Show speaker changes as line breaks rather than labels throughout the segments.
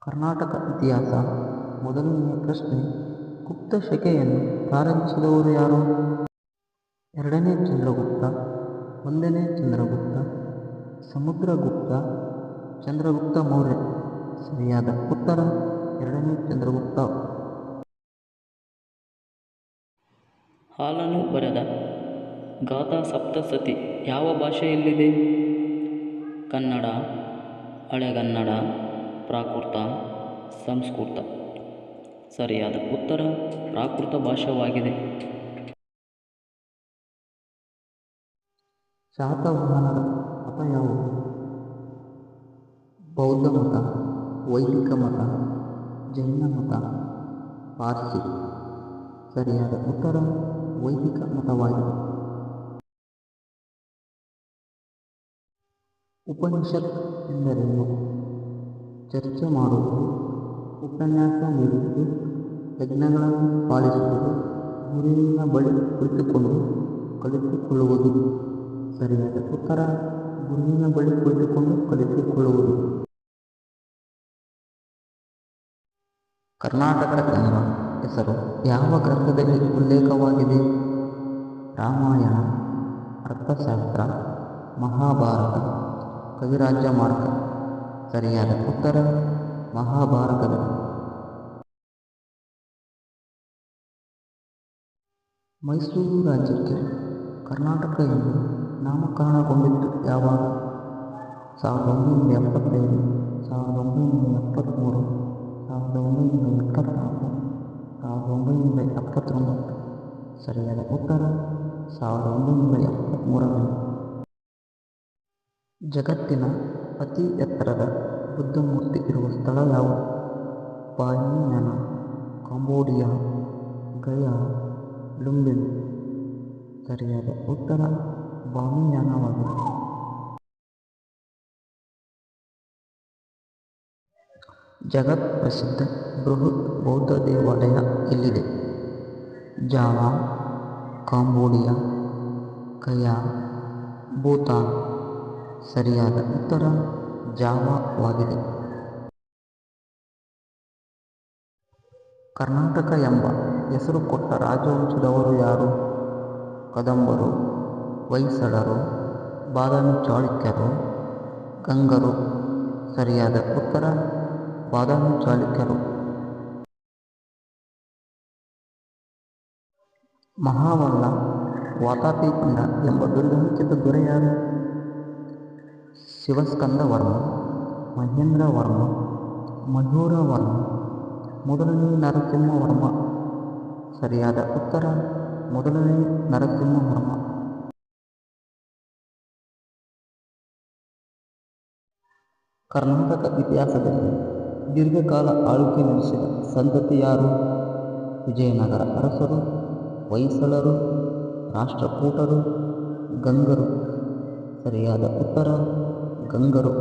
ಕರ್ನಾಟಕ ಇತಿಹಾಸ. ಮೊದಲನೆಯ ಪ್ರಶ್ನೆ, ಗುಪ್ತ ಶಕೆಯನ್ನು ಪ್ರಾರಂಭಿಸಿದವರು ಯಾರು? ಎರಡನೇ ಚಂದ್ರಗುಪ್ತ, ಒಂದನೇ ಚಂದ್ರಗುಪ್ತ, ಸಮುದ್ರಗುಪ್ತ, ಚಂದ್ರಗುಪ್ತ ಮೌರ್ಯ. ಸರಿಯಾದ ಉತ್ತರ ಎರಡನೇ ಚಂದ್ರಗುಪ್ತ.
ಹಾಲನ್ನು ಬರೆದ ಗಾಥಾ ಸಪ್ತಸತಿ ಯಾವ ಭಾಷೆಯಲ್ಲಿದೆ? ಕನ್ನಡ, ಹಳೆಗನ್ನಡ, ಪ್ರಾಕೃತ, ಸಂಸ್ಕೃತ. ಸರಿಯಾದ ಉತ್ತರ ಪ್ರಾಕೃತ ಭಾಷೆಯಾಗಿದೆ.
ಶಾತವಾಹನರ ಮತ ಯಾವುದು? ಬೌದ್ಧ ಮತ, ವೈದಿಕ ಮತ, ಜೈನ ಮತ, ಪಾರ್ಸಿ. ಸರಿಯಾದ ಉತ್ತರ ವೈದಿಕ ಮತವಾಗಿದೆ. ಉಪನಿಷತ್ ಎಂದರೇನು? ಚರ್ಚೆ ಮಾಡುವುದು, ಉಪನ್ಯಾಸ ನೀಡುವುದು, ಯಜ್ಞಗಳನ್ನು ಪಾಲಿಸುವುದು, ಗುರುವಿನ ಬಳಿ ಕುಳಿತುಕೊಂಡು ಕಲಿತುಕೊಳ್ಳುವುದು. ಸರಿಯಾದ ಉತ್ತರ ಗುರುವಿನ ಬಳಿ ಕುಳಿತುಕೊಂಡು ಕಲಿತುಕೊಳ್ಳುವುದು. ಕರ್ನಾಟಕ ಎಂಬ ಹೆಸರು ಯಾವ ಗ್ರಂಥದಲ್ಲಿ ಉಲ್ಲೇಖವಾಗಿದೆ? ರಾಮಾಯಣ, ಅರ್ಥಶಾಸ್ತ್ರ, ಮಹಾಭಾರತ, ಕವಿರಾಜ ಮಾರ್ಗ. ಸರಿಯಾದ ಉತ್ತರ ಮಹಾಭಾರತದಲ್ಲಿ. ಮೈಸೂರು ರಾಜ್ಯಕ್ಕೆ ಕರ್ನಾಟಕ ಎಂದು ನಾಮಕರಣಗೊಂಡಿದ್ದು ಯಾವಾಗ? 1975, 1973, 1974, 1979. ಸರಿಯಾದ ಉತ್ತರ 1973ರಲ್ಲಿ. ಜಗತ್ತಿನ ಅತಿ ಎತ್ತರದ ಬುದ್ಧಮೂರ್ತಿ ಇರುವ ಸ್ಥಳ ಯಾವುದು? ಬಾಮಿಯಾನ್, ಕಾಂಬೋಡಿಯಾ, ಗಯಾ, ಲುಂಬಿನಿ. ಸರಿಯಾದ ಉತ್ತರ ಬಾಮಿಯಾನವಾಗಿದೆ. ಜಗತ್ ಪ್ರಸಿದ್ಧ ಬೃಹತ್ ಬೌದ್ಧ ದೇವಾಲಯ ಎಲ್ಲಿದೆ? Java, Cambodia, Gaya, Bhutan. ಸರಿಯಾದ ಉತ್ತರ ಜಾವಾವಾಗಿದೆ. ಕರ್ನಾಟಕ ಎಂಬ ಹೆಸರು ಕೊಟ್ಟ ರಾಜವಂಶದವರು ಯಾರು? ಕದಂಬರು, ಹೊಯ್ಸಳರು, ಬಾದಾಮಿ ಚಾಳುಕ್ಯರು, ಗಂಗರು. ಸರಿಯಾದ ಉತ್ತರ ಬಾದಾಮಿ ಚಾಳುಕ್ಯರು. ಮಹಾಮಲ್ಲ, ವಾತಾಪಿಪಂಡ ಎಂಬ ಬಿರುದು ದೊರೆ ಯಾರು? ಶಿವಸ್ಕಂದ ವರ್ಮ, ಮಹೇಂದ್ರ ವರ್ಮ, ಮಯೂರ ವರ್ಮ, ಮೊದಲನೇ ನರಸಿಂಹವರ್ಮ. ಸರಿಯಾದ ಉತ್ತರ ಮೊದಲನೇ ನರಸಿಂಹವರ್ಮ. ಕರ್ನಾಟಕ ಇತಿಹಾಸದಲ್ಲಿ ದೀರ್ಘಕಾಲ ಆಳ್ವಿಕೆ ನಡೆಸಿದ ಸಂತತಿ ಯಾರು? ವಿಜಯನಗರ ಅರಸರು, ಹೊಯ್ಸಳರು, ರಾಷ್ಟ್ರಕೂಟರು, ಗಂಗರು. ಸರಿಯಾದ ಉತ್ತರ ಗಂಗರು.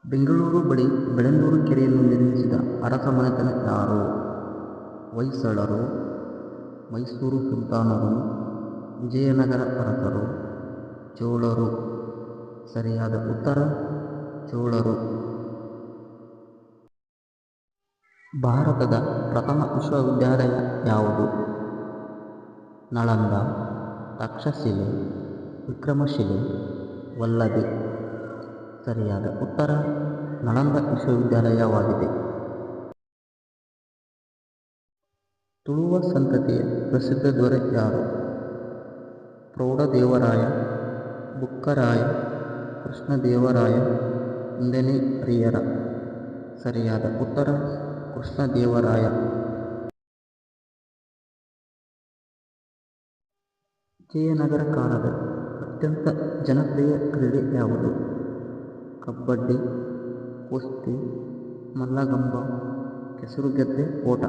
ಬೆಂಗಳೂರು ಬಳಿ ಬೆಳಂದೂರು ಕೆರೆಯನ್ನು ನಿರ್ಮಿಸಿದ ಅರಸ ಮನೆತನ ಯಾರು? ಹೊಯ್ಸಳರು, ಮೈಸೂರು ಸುಲ್ತಾನರು, ವಿಜಯನಗರ ಅರಸರು, ಚೋಳರು. ಸರಿಯಾದ ಉತ್ತರ ಚೋಳರು. ಭಾರತದ ಪ್ರಥಮ ವಿಶ್ವವಿದ್ಯಾಲಯ ಯಾವುದು? ನಳಂದ, ತಕ್ಷಶಿಲೆ, ವಿಕ್ರಮಶಿಲೆ, ವಲ್ಲಭಿ. ಸರಿಯಾದ ಉತ್ತರ ನಳಂದ ವಿಶ್ವವಿದ್ಯಾಲಯವಾಗಿದೆ. ತುಳುವ ಸಂತತಿಯ ಪ್ರಸಿದ್ಧ ದೊರೆ ಯಾರು? ಪ್ರೌಢದೇವರಾಯ, ಬುಕ್ಕರಾಯ, ಕೃಷ್ಣದೇವರಾಯ, ಒಂದನೇ ಹರಿಹರ. ಸರಿಯಾದ ಉತ್ತರ ಕೃಷ್ಣದೇವರಾಯ. ವಿಜಯನಗರ ಕಾಲದ ಅತ್ಯಂತ ಜನಪ್ರಿಯ ಕ್ರೀಡೆ ಯಾವುದು? ಕಬಡ್ಡಿ, ಕುಸ್ತಿ, ಮಲ್ಲಗಂಬ, ಕೆಸರುಗೆದ್ದೆ ಓಟ.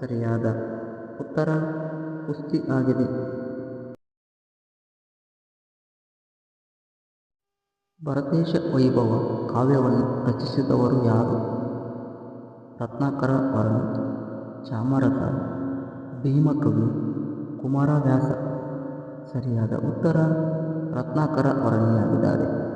ಸರಿಯಾದ ಉತ್ತರ ಕುಸ್ತಿ ಆಗಿದೆ. ಭರತೇಶ ವೈಭವ ಕಾವ್ಯವನ್ನು ರಚಿಸಿದವರು ಯಾರು? ರತ್ನಾಕರ ವರ್ಣ, ಚಾಮರಸ, ಭೀಮಕವಿ, ಕುಮಾರವ್ಯಾಸ. ಸರಿಯಾದ ಉತ್ತರ ರತ್ನಾಕರ ವರ್ಣಿಯಾಗಿದ್ದಾರೆ.